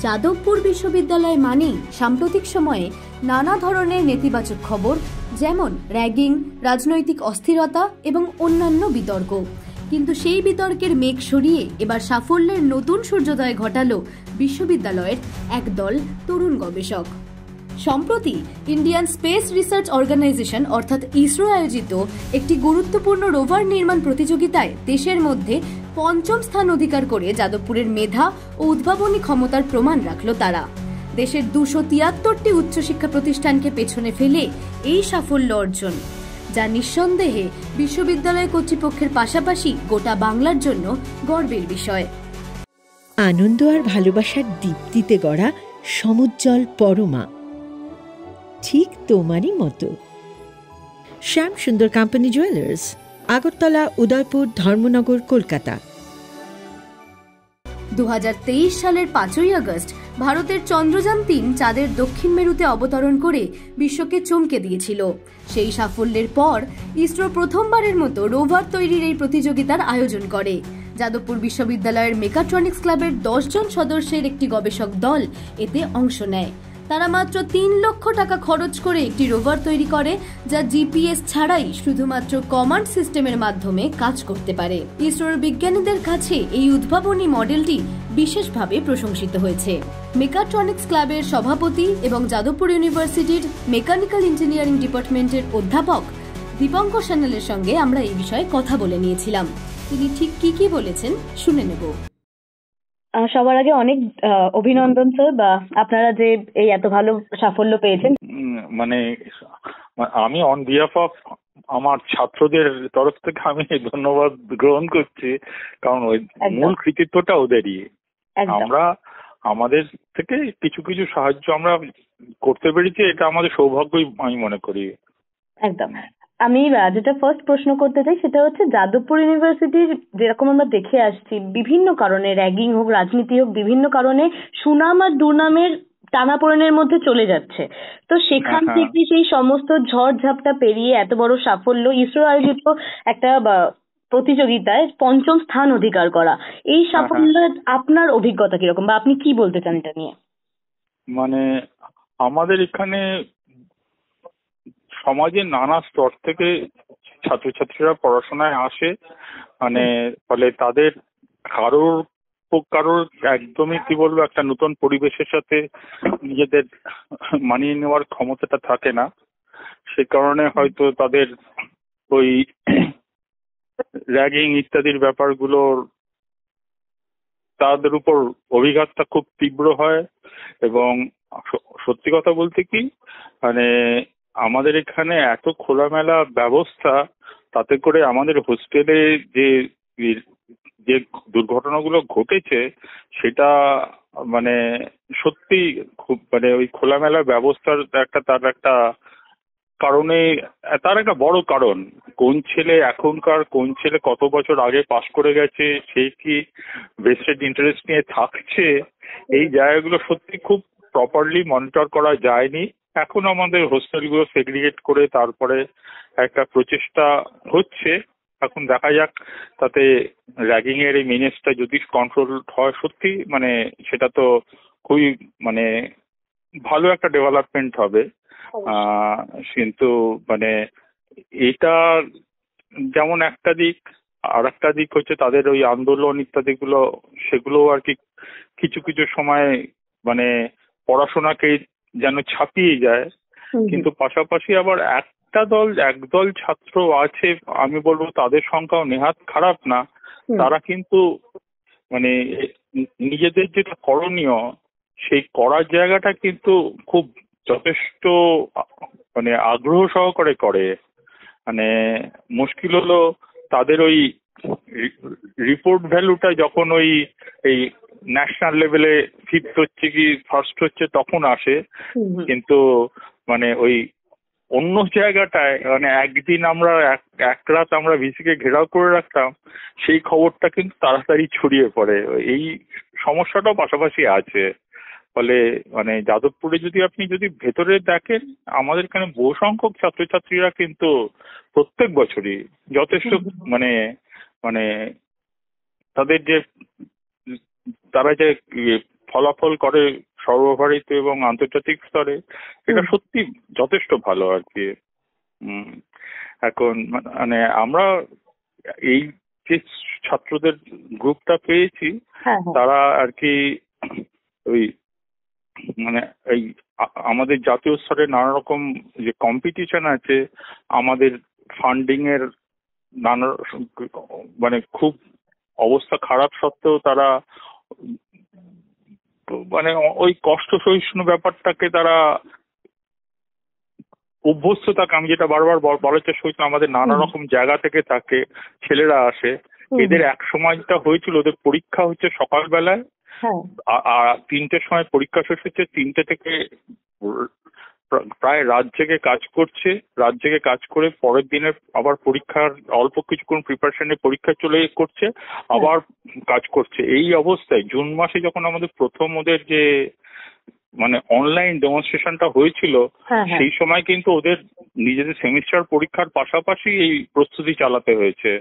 যাদবপুর বিশ্ববিদ্যালয় মানেই সাম্প্রতিক সময়ে নানা ধরনের নেতিবাচক খবর, যেমন র্যাগিং, রাজনৈতিক অস্থিরতা এবং অন্যান্য বিতর্ক। কিন্তু সেই বিতর্কের মেঘ সরিয়ে এবার সাফল্যের নতুন সূর্যোদয় ঘটালো বিশ্ববিদ্যালয়ের একদল তরুণ গবেষক। সম্প্রতি ইন্ডিয়ান স্পেস রিসার্চ অর্গানাইজেশন অর্থাৎ ইসরো আয়োজিত একটি গুরুত্বপূর্ণ রোভার নির্মাণ প্রতিযোগিতায় দেশের মধ্যে ৫ম স্থান অধিকার করে যাদবপুরের মেধা ও উদ্ভাবনী ক্ষমতার প্রমাণ রাখল তারা। দেশের ২৭৩টি উচ্চশিক্ষা প্রতিষ্ঠানকে পেছনে ফেলে এই সাফল্য অর্জন, যা নিঃসন্দেহে বিশ্ববিদ্যালয় কর্তৃপক্ষের পাশাপাশি গোটা বাংলার জন্য গর্বের বিষয়। আনন্দ আর ভালোবাসার দীপ্তিতে গড়া সমুজ্জ্বল পরমা, ঠিক তোমারই মতো। শ্যাম সুন্দর কোম্পানি জুয়েলার্স, আগরতলা, উদয়পুর, ধর্মনগর, কলকাতা। ২০২৩ সালের ৫ই আগস্ট ভারতের চন্দ্রযান-৩ চাঁদের দক্ষিণ মেরুতে অবতরণ করে বিশ্বকে চমকে দিয়েছিল। সেই সাফল্যের পর ইসরো প্রথমবারের মতো রোভার তৈরির এই প্রতিযোগিতার আয়োজন করে। যাদবপুর বিশ্ববিদ্যালয়ের মেকাট্রনিক্স ক্লাবের ১০ জন সদস্যের একটি গবেষক দল এতে অংশ নেয়। তারা মাত্র ৩ লক্ষ টাকা খরচ করে একটি রোভার তৈরি করে, যা জিপিএস ছাড়াই শুধুমাত্র কমান্ড সিস্টেমের মাধ্যমে কাজ করতে পারে। ইসরোর বিজ্ঞানীদের কাছে এই উদ্ভাবনী মডেলটি বিশেষভাবে প্রশংসিত হয়েছে। মেকাট্রনিক্স ক্লাবের সভাপতি এবং যাদবপুর ইউনিভার্সিটির মেকানিক্যাল ইঞ্জিনিয়ারিং ডিপার্টমেন্টের অধ্যাপক দীপঙ্কর সান্যালের সঙ্গে আমরা এই বিষয়ে কথা বলে নিয়েছিলাম। তিনি ঠিক কি বলেছেন শুনে নেব। সবার আগে অনেক অভিনন্দন স্যার, বা আপনারা যে এই এত ভালো সাফল্য পেয়েছেন। মানে আমি অন বিহাফ অফ আমার ছাত্রদের তরফ থেকে আমি ধন্যবাদ গ্রহণ করছি, কারণ ওই মূল কৃতিত্বটা ওদেরই। আমরা আমাদের থেকে কিছু কিছু সাহায্য আমরা করতে পেরেছি, এটা আমাদের সৌভাগ্যই আমি মনে করি। একদম। আমি যেটা ফার্স্ট প্রশ্ন করতে চাই সেটা হচ্ছে, যাদবপুর ইউনিভার্সিটির যেরকম আমরা দেখে আসছি বিভিন্ন কারণে, র্যাগিং হোক, রাজনীতি হোক, বিভিন্ন কারণে সুনাম আর দুর্নামের টানাপোড়েনের মধ্যে চলে যাচ্ছে। তো সেখান থেকে সেই সমস্ত ঝড় ঝাপটা পেরিয়ে এত বড় সাফল্য, ইসরো আয়োজিত একটা প্রতিযোগিতায় ৫ম স্থান অধিকার করা, এই সাফল্য আপনার অভিজ্ঞতা কিরকম, বা আপনি কি বলতে চান এটা নিয়ে? মানে আমাদের এখানে সমাজের নানা স্তর থেকে ছাত্রছাত্রীরা পড়াশোনায় আসে, মানে ফলে তাদের কারোর একদমই কি বলবো একটা নতুন পরিবেশের সাথে নিজেদের মানিয়ে নেওয়ার ক্ষমতাটা থাকে না। সে কারণে হয়তো তাদের ওই র্যাগিং ইত্যাদির ব্যাপারগুলোর তাদের উপর অভিঘাতটা খুব তীব্র হয়। এবং সত্যি কথা বলতে কি, মানে আমাদের এখানে এত খোলামেলা ব্যবস্থা, তাতে করে আমাদের হোস্টেলে যে যে দুর্ঘটনাগুলো ঘটেছে সেটা মানে সত্যি খুব, মানে ওই খোলামেলা ব্যবস্থার তার একটা কারণে, তার একটা বড় কারণ কোন ছেলে কত বছর আগে পাশ করে গেছে, সে কি ভেস্টেড ইন্টারেস্ট নিয়ে থাকছে, এই জায়গাগুলো সত্যি খুব প্রপারলি মনিটর করা যায়নি। এখন আমাদের হোস্টেলগুলো সেগ্রিগেট করে তারপরে একটা প্রচেষ্টা হচ্ছে। এখন দেখা যাক তাতে র্যাগিং এর এই মিনেসটা যদি কন্ট্রোল হয়, সত্যি মানে সেটা তো খুবই মানে ভালো একটা ডেভেলপমেন্ট হবে। কিন্তু মানে এটা যেমন একটা দিক, আর একটা দিক হচ্ছে তাদের ওই আন্দোলন ইত্যাদিগুলো, সেগুলো আর কি কিছু কিছু সময় মানে পড়াশোনাকে যেন ছাপিয়ে যায়। কিন্তু পাশাপাশি আবার একদল ছাত্র আছে, আমি বলবো তাদের সংখ্যাও নেহাত খারাপ না, তারা কিন্তু মানে নিজেদের যেটা করণীয় সেই করার জায়গাটা কিন্তু খুব যথেষ্ট মানে আগ্রহ সহকারে করে। মানে মুশকিল হলো তাদের ওই রিপোর্ট ভ্যালুটা যখন ওই এই ন্যাশনাল লেভেলে ফিফথ হচ্ছে কি ফার্স্ট হচ্ছে তখন আসে, কিন্তু মানে ওই অন্য জায়গাটায় মানে একদিন আমরা এক রাত আমরা ভিসিকে ঘেরাও করে রাখতাম, সেই খবরটা কিন্তু তাড়াতাড়ি ছড়িয়ে পড়ে। এই সমস্যাটাও পাশাপাশি আছে। ফলে মানে যাদবপুরে আপনি যদি ভেতরে দেখেন, আমাদের এখানে বহু সংখ্যক ছাত্রছাত্রীরা কিন্তু প্রত্যেক বছরই যথেষ্ট মানে মানে তাদের যে তারা যে ফলাফল করে সর্বভারতীয় এবং আন্তর্জাতিক স্তরে, এটা সত্যি যথেষ্ট ভালো আর কি। এখন মানে আমরা এই যে ছাত্রদের গ্রুপটা পেয়েছি, তারা আর কি ওই মানে এই আমাদের জাতীয় স্তরে নানা রকম যে কম্পিটিশন আছে, আমাদের ফান্ডিং এর নানা মানে খুব অবস্থা খারাপ সত্ত্বেও তারা মানে ওই কষ্ট সহিষ্ণু ব্যাপারটাকে তারা অভ্যস্ত থাকে। আমি যেটা বারবার বলার চেষ্টা করছিলাম, আমাদের নানা রকম জায়গা থেকে থাকে, ছেলেরা আসে। এদের এক সময়টা হয়েছিল, ওদের পরীক্ষা হচ্ছে সকালবেলায়, আর 3টের সময় পরীক্ষা শেষ হচ্ছে, 3টে থেকে প্রায় রাত জেগে কাজ করছে। রাত জেগে কাজ করে পরের দিনের আবার পরীক্ষার অল্প কিছুক্ষণ প্রিপারেশনে পরীক্ষা চলে করছে, আবার কাজ করছে। এই অবস্থায় জুন মাসে যখন আমাদের প্রথম ওদের যে মানে অনলাইন ডেমনস্ট্রেশনটা হয়েছিল, সেই সময় কিন্তু ওদের নিজেদের সেমিস্টার পরীক্ষার পাশাপাশি এই প্রস্তুতি চালাতে হয়েছে।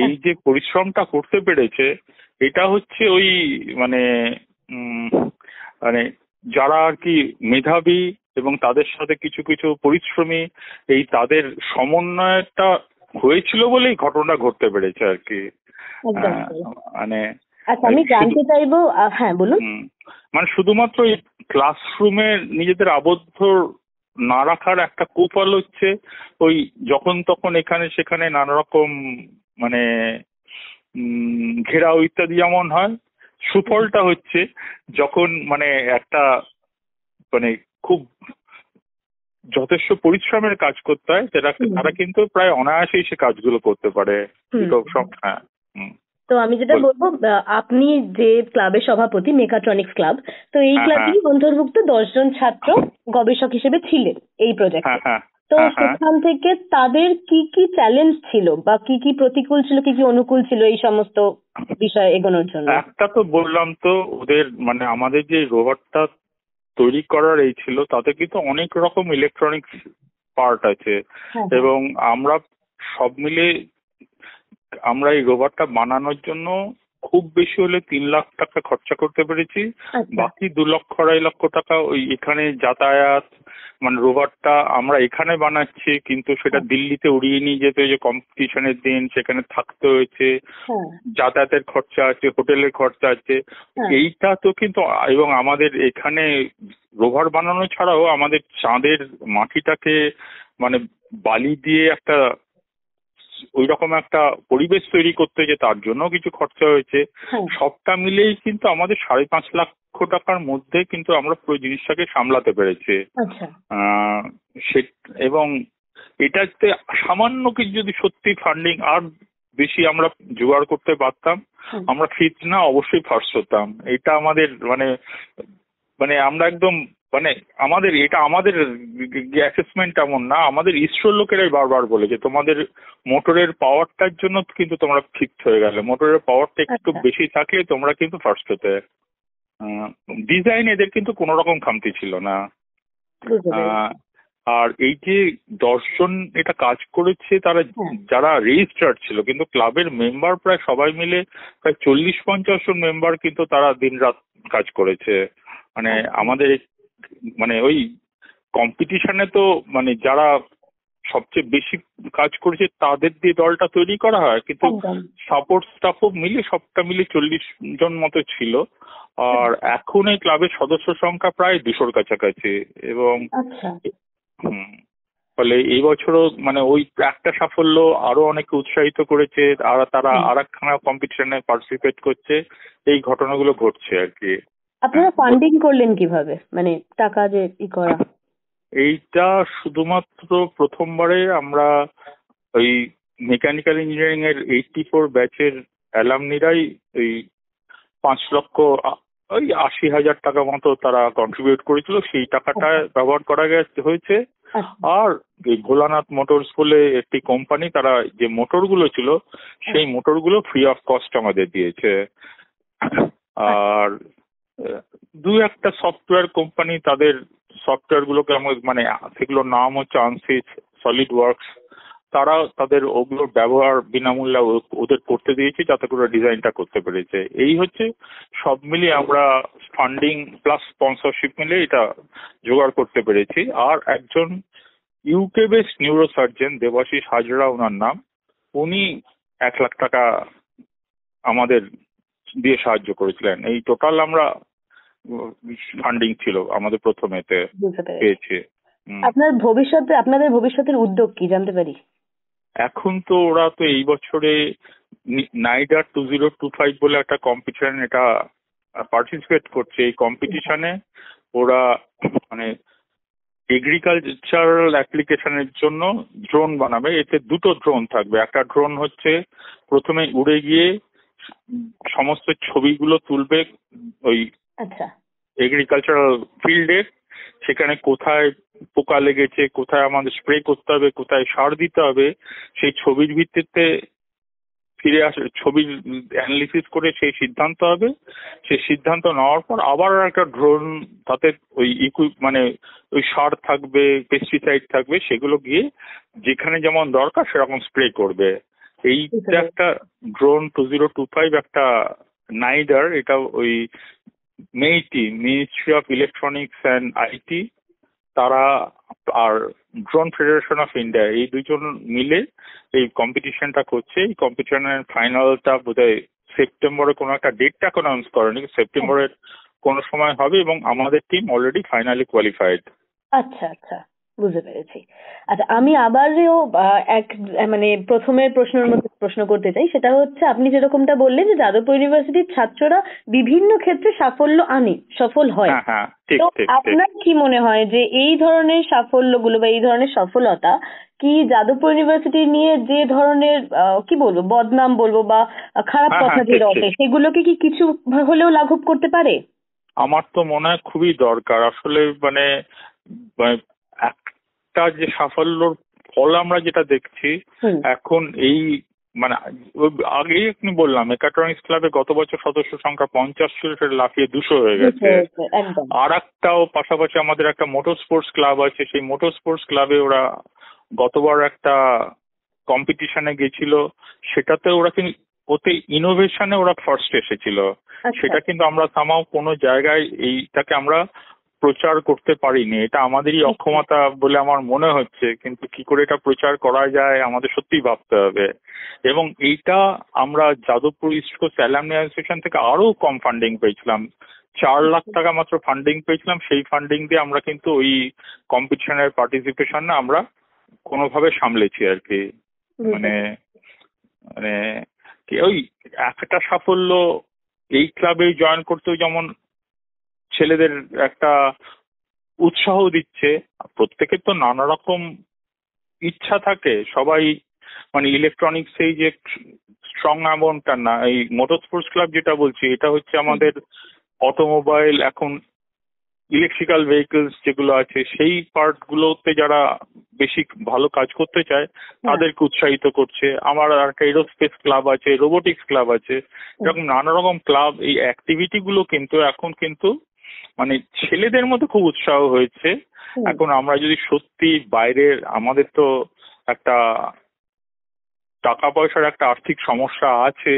এই যে পরিশ্রমটা করতে পেরেছে, এটা হচ্ছে ওই মানে মানে যারা আর কি মেধাবী এবং তাদের সাথে কিছু কিছু পরিশ্রমী, এই তাদের সমন্বয়টা হয়েছিল বলেই ঘটনা ঘটতে পেরেছে আর কি। মানে আমি জানতে চাইবো, হ্যাঁ বলুন। মানে শুধুমাত্র এই ক্লাসরুমে নিজেদের আবদ্ধ না রাখার একটা কুফল হচ্ছে ওই যখন তখন এখানে সেখানে নানা রকম মানে ঘেরাও ইত্যাদি যেমন হয়, সুফলটা হচ্ছে যখন মানে একটা মানে খুব যথেষ্ট পরিশ্রমের কাজ করতে হয়, সেটা তারা কিন্তু প্রায় অনায়াসেই সে কাজগুলো করতে পারে। হ্যাঁ। তো আমি যেটা বলবো, আপনি যে ক্লাবের সভাপতি, মেকাট্রনিক্স ক্লাব, তো এই ক্লাবেই অন্তর্ভুক্ত 10 জন ছাত্র গবেষক হিসেবে ছিলেন এই প্রজেক্টে। তো সেখান থেকে তাদের কি কি চ্যালেঞ্জ ছিল বা কি কি প্রতিকূল ছিল, কি কি অনুকূল ছিল এই সমস্ত বিষয় এগোনোর জন্য? একটা তো বললাম তো, ওদের মানে আমাদের যে রোবটটা তৈরি করার এই ছিল, তাতে কিন্তু অনেক রকম ইলেকট্রনিক্স পার্ট আছে, এবং আমরা সব মিলে আমরা এই রোবটটা বানানোর জন্য খুব বেশি হলে 3 লাখ টাকা খরচা করতে পেরেছি। বাকি 2 লক্ষ 2.5 লক্ষ টাকা ওই এখানে যাতায়াত, মানে রোবটটা আমরা এখানে বানাচ্ছি কিন্তু সেটা দিল্লিতে উড়িয়ে নিয়ে যেতে হয়েছে কম্পিটিশনের দিন, সেখানে থাকতে হয়েছে, যাতায়াতের খরচা আছে, হোটেলের খরচা আছে। এইটা তো কিন্তু, এবং আমাদের এখানে রোভার বানানো ছাড়াও আমাদের চাঁদের মাটিটাকে মানে বালি দিয়ে একটা ওই রকম একটা পরিবেশ তৈরি করতে হয়েছে, তার জন্য কিছু খরচা হয়েছে। সবটা মিলেই কিন্তু আমাদের 5.5 লক্ষ টাকার মধ্যে কিন্তু আমরা পুরো জিনিসটাকে সামলাতে পেরেছি। এবং এটাতে সামান্য কিছু যদি সত্যি ফান্ডিং আর বেশি আমরা জোগাড় করতে পারতাম, আমরা ফিট না অবশ্যই ফার্স্ট হতাম। এটা আমাদের মানে মানে আমরা একদম মানে আমাদের এটা আমাদের অ্যাসেসমেন্ট এমন না, আমাদের ইসরোর লোকেরাই বারবার বলেছে তোমাদের মোটরের পাওয়ারটার জন্য কিন্তু তোমরা ফিক্স হয়ে গেলে, মোটরের পাওয়ারটা একটু বেশি থাকলে তোমরা কিন্তু ফার্স্ট হতে। ডিজাইন এদের কিন্তু কোনো রকম খামতি ছিল না। আর এই যে 10 জন এটা কাজ করেছে, তারা যারা রেজিস্টার্ড ছিল, কিন্তু ক্লাবের মেম্বার প্রায় সবাই মিলে প্রায় 40-50 জন মেম্বার কিন্তু তারা দিনরাত কাজ করেছে। মানে আমাদের মানে ওই কম্পিটিশনে তো মানে যারা সবচেয়ে বেশি কাজ করেছে তাদের দিয়ে দলটা তৈরি করা হয়, কিন্তু সাপোর্ট স্টাফও মিলে সবটা মিলে 40 জন মতো ছিল। আর এখন এই ক্লাবের সদস্য সংখ্যা প্রায় 200-র কাছাকাছি। এবং ফলে এই বছরও মানে ওই একটা সাফল্য আরো অনেকে উৎসাহিত করেছে, আর তারা আরেকখানা কম্পিটিশনে পার্টিসিপেট করছে। এই ঘটনাগুলো ঘটছে আর কি। আপনারা ফান্ডিং করলেন কিভাবে, মানে টাকা যে করা? এইটা শুধুমাত্র প্রথমবারে আমরা ওই মেকানিক্যাল ইঞ্জিনিয়ারিং এর 84 ব্যাচের অ্যালামনিরাই ওই 5,80,000 টাকা মতো তারা কন্ট্রিবিউট করেছিল, সেই টাকাটা ব্যবহার করা হয়েছে। আর এই ভোলানাথ মোটরস বলে একটি কোম্পানি, তারা যে মোটরগুলো ছিল সেই মোটরগুলো ফ্রি অফ কস্ট আমাদের দিয়েছে। আর 2-একটা সফটওয়্যার কোম্পানি তাদের সফটওয়্যার গুলোকে মানে সেগুলোর নাম হচ্ছে আনসিস, সলিড ওয়ার্কস তারা তাদের ওগুলোর ব্যবহার বিনামূল্যে ওদের করতে দিয়েছি যাতে করে ডিজাইনটা করতে পেরেছে। এই হচ্ছে সব মিলিয়ে আমরা ফান্ডিং প্লাস স্পন্সরশিপ মিলে এটা জোগাড় করতে পেরেছি। আর একজন UK based neurosurgeon Debashis Hazra ওনার নাম, উনি 1 লাখ টাকা আমাদের দিয়ে সাহায্য করেছিলেন। এই টোটাল আমরা ফান্ডিং ছিল আমাদের প্রথমেতে পেয়েছি। আপনাদের ভবিষ্যতের উদ্যোগ কি জানতে পারি? এখন তো ওরা তো এই বছরে নাইডার 2025 বলে একটা কম্পিটিশন এটা পার্টিসিপেট করছে। এই কম্পিটিশনে ওরা মানে এগ্রিকালচারাল অ্যাপ্লিকেশনের জন্য ড্রোন বানাবে। এতে 2টো ড্রোন থাকবে। একটা ড্রোন হচ্ছে প্রথমে উড়ে গিয়ে সমস্ত ছবিগুলো তুলবে ওই এগ্রিকালচারাল ফিল্ডের, সেখানে কোথায় পোকা লেগেছে, কোথায় আমাদের স্প্রে করতে হবে, কোথায় সার দিতে হবে, সেই ছবির ভিত্তিতে ফিরে আসে, ছবির অ্যানালিসিস করে সেই সিদ্ধান্ত হবে। সেই সিদ্ধান্ত নেওয়ার পর আবার একটা ড্রোন, তাতে ওই মানে ওই সার থাকবে, পেস্টিসাইড থাকবে, সেগুলো গিয়ে যেখানে যেমন দরকার সেরকম স্প্রে করবে। এইটা একটা ড্রোন 2025 একটা নাইডার, এটা ওই ministry of electronics and IT তারা আর ড্রোন ফেডারেশন অফ ইন্ডিয়া এই দুজন মিলে এই কম্পিটিশনটা করছে। এই কম্পিটিশনের ফাইনালটা বোধহয় সেপ্টেম্বরে, কোনো একটা ডেটটা এখন অ্যানাউন্স করেনি, সেপ্টেম্বরের কোনো সময় হবে এবং আমাদের টিম অলরেডি ফাইনালি কোয়ালিফাইড। আচ্ছা আচ্ছা, বুঝতে পেরেছি। আচ্ছা, আমি আবারও মানে প্রথমের প্রশ্নের মধ্যে প্রশ্ন করতে চাই, সেটা হচ্ছে আপনি যেরকমটা বললেন যে যাদবপুর ইউনিভার্সিটির ছাত্ররা বিভিন্ন ক্ষেত্রে সফল হয়। তো আপনার কি মনে হয় যে এই ধরনের সাফল্যগুলো বা এই ধরনের সফলতা কি যাদবপুর ইউনিভার্সিটি নিয়ে যে ধরনের কি বলবো বদনাম বলবো বা খারাপ কথা যে রটে সেগুলোকে কি কিছু হলেও লাঘব করতে পারে? আমার তো মনে হয় খুবই দরকার। আসলে মানে একটা যে সাফল্যর ফল আমরা যেটা দেখছি এখন, এই মানে আগেই আপনি বললাম মেকাট্রনিক্স ক্লাবে গত বছর সদস্য সংখ্যা 50 ছিল, সেটা লাফিয়ে 200 হয়ে গেছে। আর একটাও পাশাপাশি আমাদের একটা মোটর স্পোর্টস ক্লাব আছে, সেই মোটর স্পোর্টস ক্লাবে ওরা গতবার একটা কম্পিটিশনে গেছিল, সেটাতে ওরা কিন্তু ওতে ইনোভেশনে ওরা ফার্স্ট এসেছিল। সেটা কিন্তু আমরা সামাও কোনো জায়গায় এইটাকে আমরা প্রচার করতে পারিনি। এটা আমাদেরই অক্ষমতা বলে আমার মনে হচ্ছে, কিন্তু কি করে এটা প্রচার করা যায় আমাদের সত্যিই ভাবতে হবে। এবং এইটা আমরা Jadavpur east coast alumni association থেকে আরো কম ফান্ডিং পেয়েছিলাম, 4 লাখ টাকা মাত্র ফান্ডিং পেয়েছিলাম। সেই ফান্ডিং দিয়ে আমরা কিন্তু ওই কম্পিটিশনের পার্টিসিপেশন না আমরা কোনোভাবে সামলেছি আর কি। মানে মানে ওই একটা সাফল্য এই ক্লাবে জয়েন করতেও যেমন ছেলেদের একটা উৎসাহ দিচ্ছে, প্রত্যেকের তো নানা রকম ইচ্ছা থাকে। সবাই মানে ইলেকট্রনিক্স এই যে স্ট্রং এমনটা না, এই মোটর স্পোর্টস ক্লাব যেটা বলছি এটা হচ্ছে আমাদের অটোমোবাইল, এখন ইলেকট্রিক্যাল ভেহিকলস যেগুলো আছে সেই পার্টগুলোতে যারা বেশি ভালো কাজ করতে চায় তাদেরকে উৎসাহিত করছে। আমার একটা এরোস্পেস ক্লাব আছে, রোবোটিক্স ক্লাব আছে, এরকম নানা রকম ক্লাব। এই অ্যাক্টিভিটি গুলো কিন্তু এখন কিন্তু মানে ছেলেদের মধ্যে খুব উৎসাহ হয়েছে। এখন আমরা যদি সত্যি বাইরের, আমাদের তো একটা টাকা পয়সার একটা আর্থিক সমস্যা আছে,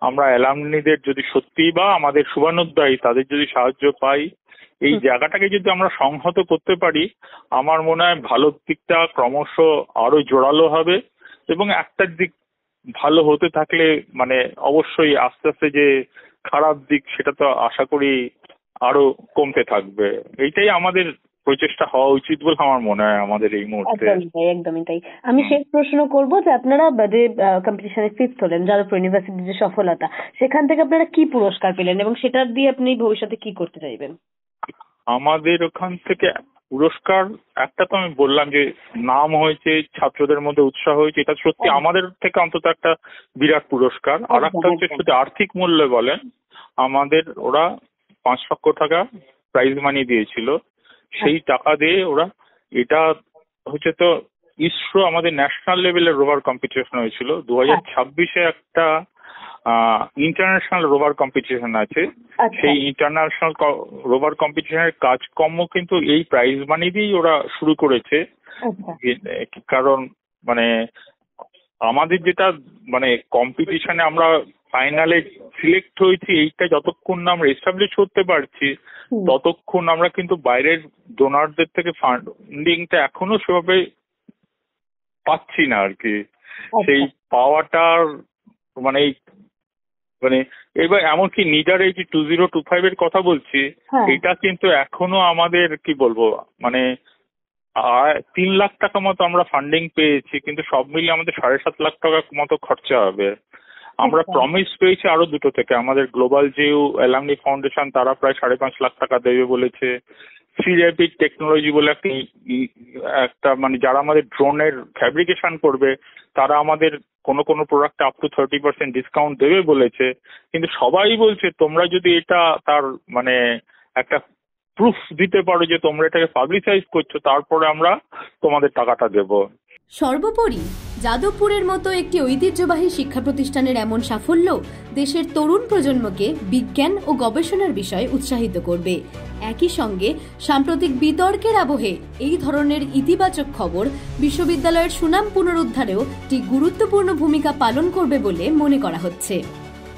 আমরা অ্যালামনিদের যদি সত্যি বা আমাদের শুভানুধ্যায়ী তাদের যদি সাহায্য পাই, এই জায়গাটাকে যদি আমরা সংহত করতে পারি, আমার মনে হয় ভালো দিকটা ক্রমশ আরো জোরালো হবে। এবং একটা দিক ভালো হতে থাকলে মানে অবশ্যই আস্তে আস্তে যে খারাপ দিক সেটা তো আশা করি আরো কমতে থাকবে। এইটাই আমাদের প্রচেষ্টা হওয়া উচিত বলে আমার মনে হয় আমাদের এই মুহূর্তে। একদমই তাই। আমি শেষ প্রশ্ন করবো যে আপনারা যে কম্পিটিশনে ফিফথ হলেন, যাদবপুর ইউনিভার্সিটির যে সফলতা, সেখান থেকে আপনারা কি পুরস্কার পেলেন এবং সেটা দিয়ে আপনি ভবিষ্যতে কি করতে চাইবেন? আমাদের ওখান থেকে পুরস্কার একটা তো আমি বললাম যে নাম হয়েছে, ছাত্রদের মধ্যে উৎসাহ হয়েছে, এটা সত্যি আমাদের থেকে অন্তত একটা বিরাট পুরস্কার। আর একটা হচ্ছে যদি আর্থিক মূল্য বলেন, আমাদের ওরা 5 লক্ষ টাকা প্রাইজ মানি দিয়েছিল। সেই টাকা দিয়ে ওরা, এটা হচ্ছে তো ইসরো আমাদের ন্যাশনাল লেভেলের রোভার কম্পিটিশন হয়েছিল 2026-এ একটা ইন্টারন্যাশনাল রোভার কম্পিটিশন আছে। সেই ইন্টারন্যাশনাল রোভার কম্পিটিশনের কাজকর্ম কিন্তু এই প্রাইজ মানি দিয়েই ওরা শুরু করেছে। কারণ মানে আমাদের যেটা মানে কম্পিটিশনে আমরা ফাইনালে সিলেক্ট হয়েছি, এইটা যতক্ষণ না আমরা এস্টাবলিশ করতে পারছি ততক্ষণ আমরা কিন্তু বাইরের ডোনারদের থেকে ফান্ডিংটা এখনো সেভাবে পাচ্ছি না আর কি। সেই পাওয়াটার মানে মানে এবার এমনকি নিডার এই যে 2025 এর কথা বলছি, এটা কিন্তু এখনো আমাদের কি বলবো মানে 3 লাখ টাকা মতো আমরা ফান্ডিং পেয়েছি, কিন্তু সব মিলিয়ে আমাদের 7.5 লাখ টাকা মতো খরচা হবে। আমরা প্রমিস পেয়েছি আরো দুটো থেকে, আমাদের গ্লোবাল জিও অ্যালামনি ফাউন্ডেশন তারা প্রায় 5.5 লাখ টাকা দেবে বলেছে। সিরেপিক টেকনোলজি বলে একটা মানে যারা আমাদের ড্রোনের ফ্যাব্রিকেশন করবে তারা আমাদের কোনো প্রোডাক্ট আপ টু 30% ডিসকাউন্ট দেবে বলেছে। কিন্তু সবাই বলছে তোমরা যদি এটা তার মানে একটা প্রুফ দিতে পারো যে তোমরা এটাকে পাবলিসাইজ করছো, তারপরে আমরা তোমাদের টাকাটা দেব। সর্বোপরি যাদবপুরের মতো একটি ঐতিহ্যবাহী শিক্ষা প্রতিষ্ঠানের এমন সাফল্য দেশের তরুণ প্রজন্মকে বিজ্ঞান ও গবেষণার বিষয়ে উৎসাহিত করবে। একই সঙ্গে সাম্প্রতিক বিতর্কের আবহে এই ধরনের ইতিবাচক খবর বিশ্ববিদ্যালয়ের সুনাম পুনরুদ্ধারেও একটি গুরুত্বপূর্ণ ভূমিকা পালন করবে বলে মনে করা হচ্ছে।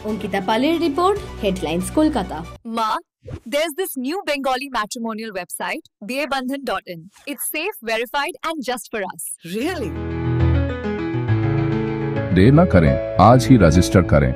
অঙ্কিতা পালের report, headlines, Kolkata. Ma, there's this new Bengali matrimonial website, BABandhan.in. It's safe, verified and just for us. Really? देर न करें, आज ही रजिस्टर करें।